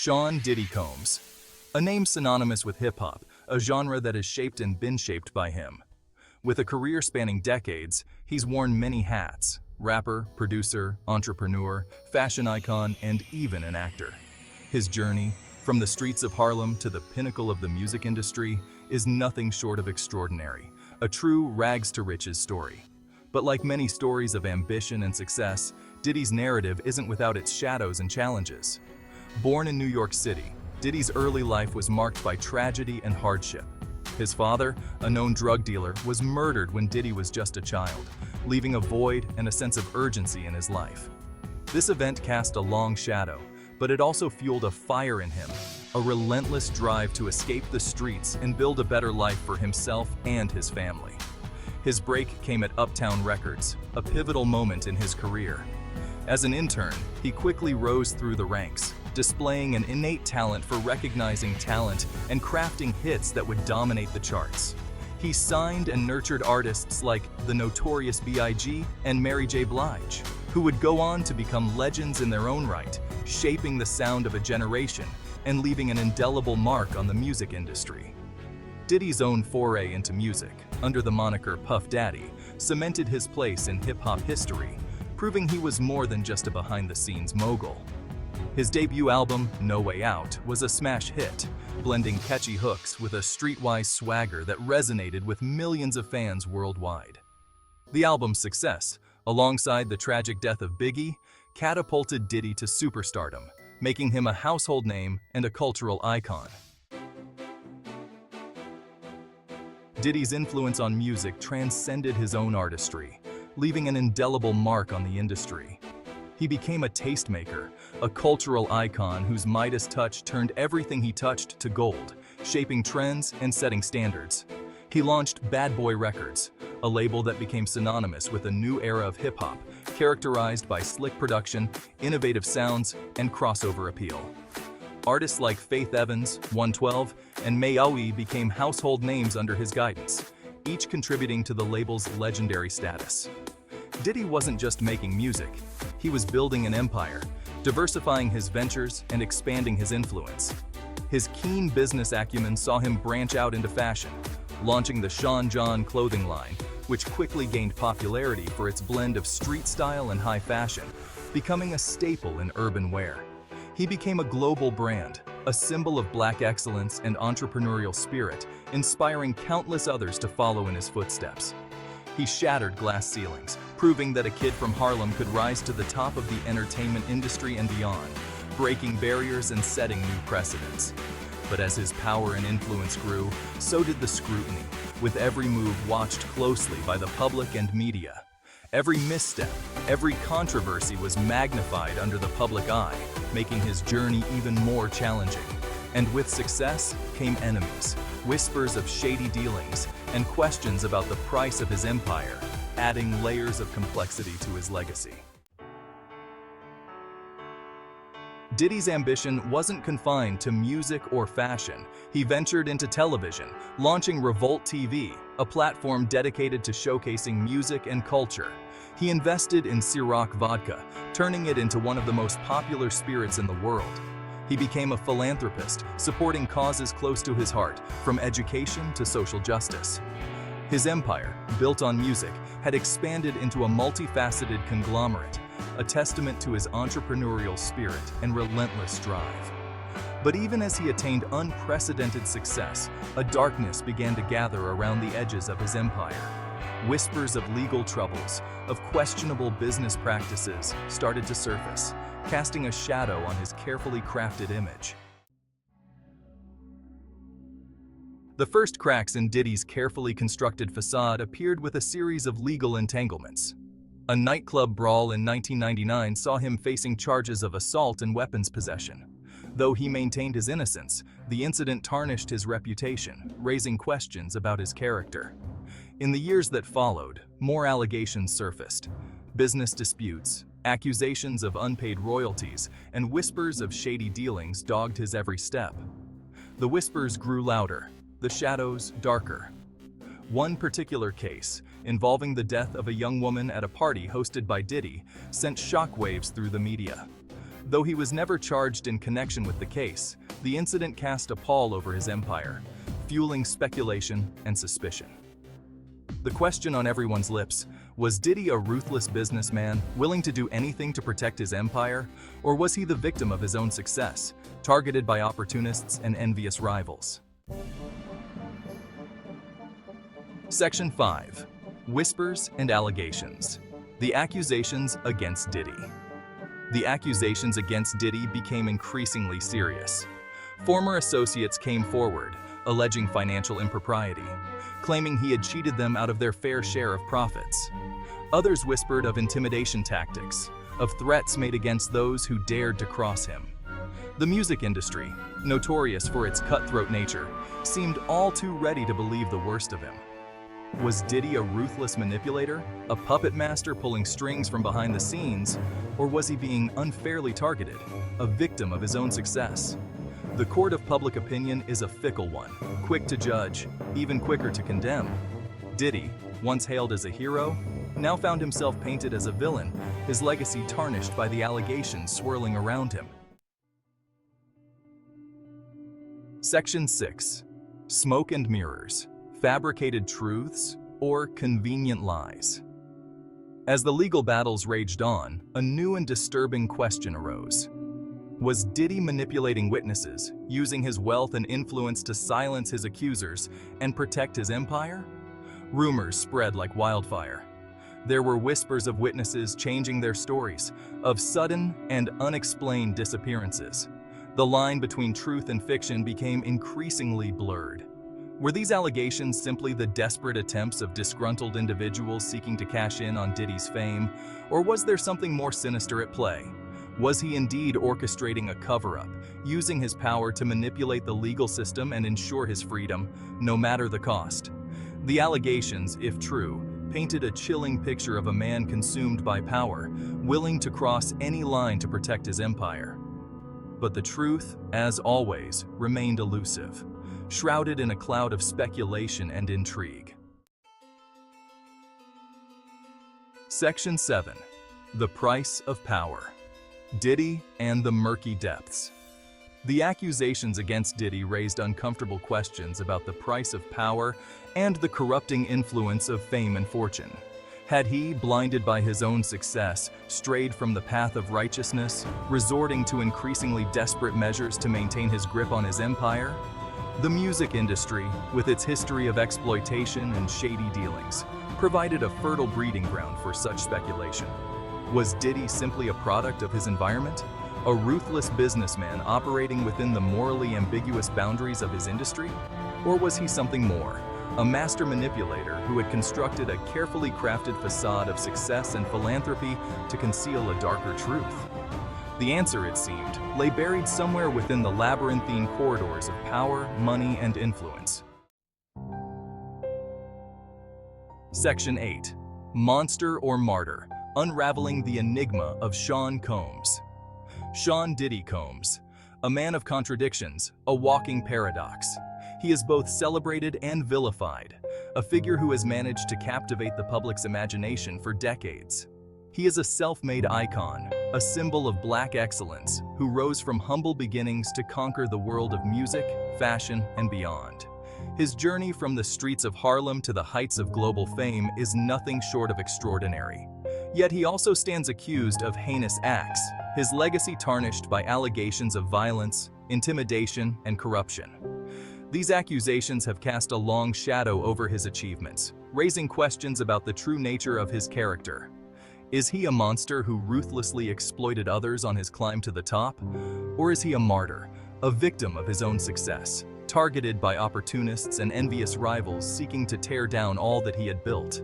Sean Diddy Combs. A name synonymous with hip-hop, a genre that is shaped and been shaped by him. With a career spanning decades, he's worn many hats: rapper, producer, entrepreneur, fashion icon, and even an actor. His journey, from the streets of Harlem to the pinnacle of the music industry, is nothing short of extraordinary, a true rags-to-riches story. But like many stories of ambition and success, Diddy's narrative isn't without its shadows and challenges. Born in New York City, Diddy's early life was marked by tragedy and hardship. His father, a known drug dealer, was murdered when Diddy was just a child, leaving a void and a sense of urgency in his life. This event cast a long shadow, but it also fueled a fire in him, a relentless drive to escape the streets and build a better life for himself and his family. His break came at Uptown Records, a pivotal moment in his career. As an intern, he quickly rose through the ranks, displaying an innate talent for recognizing talent and crafting hits that would dominate the charts. He signed and nurtured artists like the Notorious B.I.G. and Mary J. Blige, who would go on to become legends in their own right, shaping the sound of a generation and leaving an indelible mark on the music industry. Diddy's own foray into music, under the moniker Puff Daddy, cemented his place in hip-hop history, proving he was more than just a behind-the-scenes mogul. His debut album, No Way Out, was a smash hit, blending catchy hooks with a streetwise swagger that resonated with millions of fans worldwide. The album's success, alongside the tragic death of Biggie, catapulted Diddy to superstardom, making him a household name and a cultural icon. Diddy's influence on music transcended his own artistry, leaving an indelible mark on the industry. He became a tastemaker, a cultural icon whose Midas touch turned everything he touched to gold, shaping trends and setting standards. He launched Bad Boy Records, a label that became synonymous with a new era of hip-hop, characterized by slick production, innovative sounds, and crossover appeal. Artists like Faith Evans, 112, and Maui became household names under his guidance, each contributing to the label's legendary status. Diddy wasn't just making music, he was building an empire, diversifying his ventures and expanding his influence. His keen business acumen saw him branch out into fashion, launching the Sean John clothing line, which quickly gained popularity for its blend of street style and high fashion, becoming a staple in urban wear. He became a global brand, a symbol of Black excellence and entrepreneurial spirit, inspiring countless others to follow in his footsteps. He shattered glass ceilings, proving that a kid from Harlem could rise to the top of the entertainment industry and beyond, breaking barriers and setting new precedents. But as his power and influence grew, so did the scrutiny, with every move watched closely by the public and media. Every misstep, every controversy was magnified under the public eye, making his journey even more challenging. And with success came enemies, whispers of shady dealings, and questions about the price of his empire, adding layers of complexity to his legacy. Diddy's ambition wasn't confined to music or fashion. He ventured into television, launching Revolt TV, a platform dedicated to showcasing music and culture. He invested in Ciroc vodka, turning it into one of the most popular spirits in the world. He became a philanthropist, supporting causes close to his heart, from education to social justice. His empire, built on music, had expanded into a multifaceted conglomerate, a testament to his entrepreneurial spirit and relentless drive. But even as he attained unprecedented success, a darkness began to gather around the edges of his empire. Whispers of legal troubles, of questionable business practices started to surface, casting a shadow on his carefully crafted image. The first cracks in Diddy's carefully constructed facade appeared with a series of legal entanglements. A nightclub brawl in 1999 saw him facing charges of assault and weapons possession. Though he maintained his innocence, the incident tarnished his reputation, raising questions about his character. In the years that followed, more allegations surfaced. Business disputes, accusations of unpaid royalties, and whispers of shady dealings dogged his every step. The whispers grew louder, the shadows darker. One particular case, involving the death of a young woman at a party hosted by Diddy, sent shockwaves through the media. Though he was never charged in connection with the case, the incident cast a pall over his empire, fueling speculation and suspicion. The question on everyone's lips: was Diddy a ruthless businessman, willing to do anything to protect his empire, or was he the victim of his own success, targeted by opportunists and envious rivals? Section 5. Whispers and Allegations. The accusations against Diddy. The accusations against Diddy became increasingly serious. Former associates came forward, alleging financial impropriety, claiming he had cheated them out of their fair share of profits. Others whispered of intimidation tactics, of threats made against those who dared to cross him. The music industry, notorious for its cutthroat nature, seemed all too ready to believe the worst of him. Was Diddy a ruthless manipulator, a puppet master pulling strings from behind the scenes, or was he being unfairly targeted, a victim of his own success? The court of public opinion is a fickle one, quick to judge, even quicker to condemn. Diddy, once hailed as a hero, now found himself painted as a villain, his legacy tarnished by the allegations swirling around him. Section 6. Smoke and Mirrors. Fabricated truths or convenient lies. As the legal battles raged on, a new and disturbing question arose. Was Diddy manipulating witnesses, using his wealth and influence to silence his accusers and protect his empire? Rumors spread like wildfire. There were whispers of witnesses changing their stories, of sudden and unexplained disappearances. The line between truth and fiction became increasingly blurred. Were these allegations simply the desperate attempts of disgruntled individuals seeking to cash in on Diddy's fame, or was there something more sinister at play? Was he indeed orchestrating a cover-up, using his power to manipulate the legal system and ensure his freedom, no matter the cost? The allegations, if true, painted a chilling picture of a man consumed by power, willing to cross any line to protect his empire. But the truth, as always, remained elusive, shrouded in a cloud of speculation and intrigue. Section 7. The Price of Power. Diddy and the Murky Depths. The accusations against Diddy raised uncomfortable questions about the price of power and the corrupting influence of fame and fortune. Had he, blinded by his own success, strayed from the path of righteousness, resorting to increasingly desperate measures to maintain his grip on his empire? The music industry, with its history of exploitation and shady dealings, provided a fertile breeding ground for such speculation. Was Diddy simply a product of his environment? A ruthless businessman operating within the morally ambiguous boundaries of his industry? Or was he something more? A master manipulator who had constructed a carefully crafted facade of success and philanthropy to conceal a darker truth? The answer, it seemed, lay buried somewhere within the labyrinthine corridors of power, money, and influence. Section 8. Monster or Martyr. Unraveling the Enigma of Sean Combs. Sean Diddy Combs, a man of contradictions, a walking paradox. He is both celebrated and vilified, a figure who has managed to captivate the public's imagination for decades. He is a self-made icon, a symbol of black excellence, who rose from humble beginnings to conquer the world of music, fashion, and beyond. His journey from the streets of Harlem to the heights of global fame is nothing short of extraordinary. Yet he also stands accused of heinous acts, his legacy tarnished by allegations of violence, intimidation, and corruption. These accusations have cast a long shadow over his achievements, raising questions about the true nature of his character. Is he a monster who ruthlessly exploited others on his climb to the top? Or is he a martyr, a victim of his own success, targeted by opportunists and envious rivals seeking to tear down all that he had built?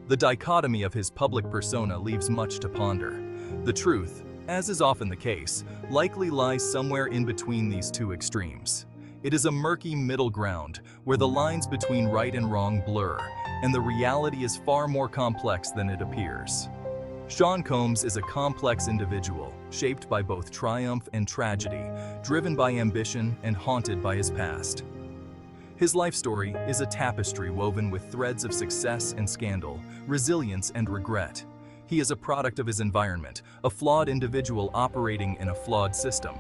The dichotomy of his public persona leaves much to ponder. The truth, as is often the case, likely lies somewhere in between these two extremes. It is a murky middle ground where the lines between right and wrong blur, and the reality is far more complex than it appears. Sean Combs is a complex individual, shaped by both triumph and tragedy, driven by ambition and haunted by his past. His life story is a tapestry woven with threads of success and scandal, resilience and regret. He is a product of his environment, a flawed individual operating in a flawed system.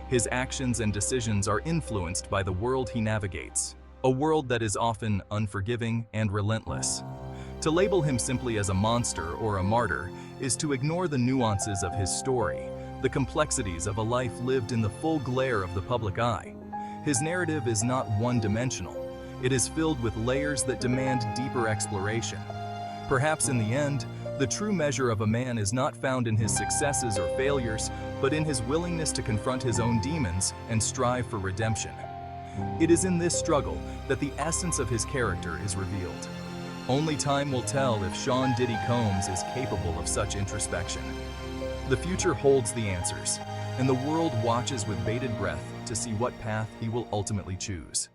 His actions and decisions are influenced by the world he navigates, a world that is often unforgiving and relentless. To label him simply as a monster or a martyr is to ignore the nuances of his story, the complexities of a life lived in the full glare of the public eye. His narrative is not one-dimensional. It is filled with layers that demand deeper exploration. Perhaps in the end, the true measure of a man is not found in his successes or failures, but in his willingness to confront his own demons and strive for redemption. It is in this struggle that the essence of his character is revealed. Only time will tell if Sean Diddy Combs is capable of such introspection. The future holds the answers, and the world watches with bated breath to see what path he will ultimately choose.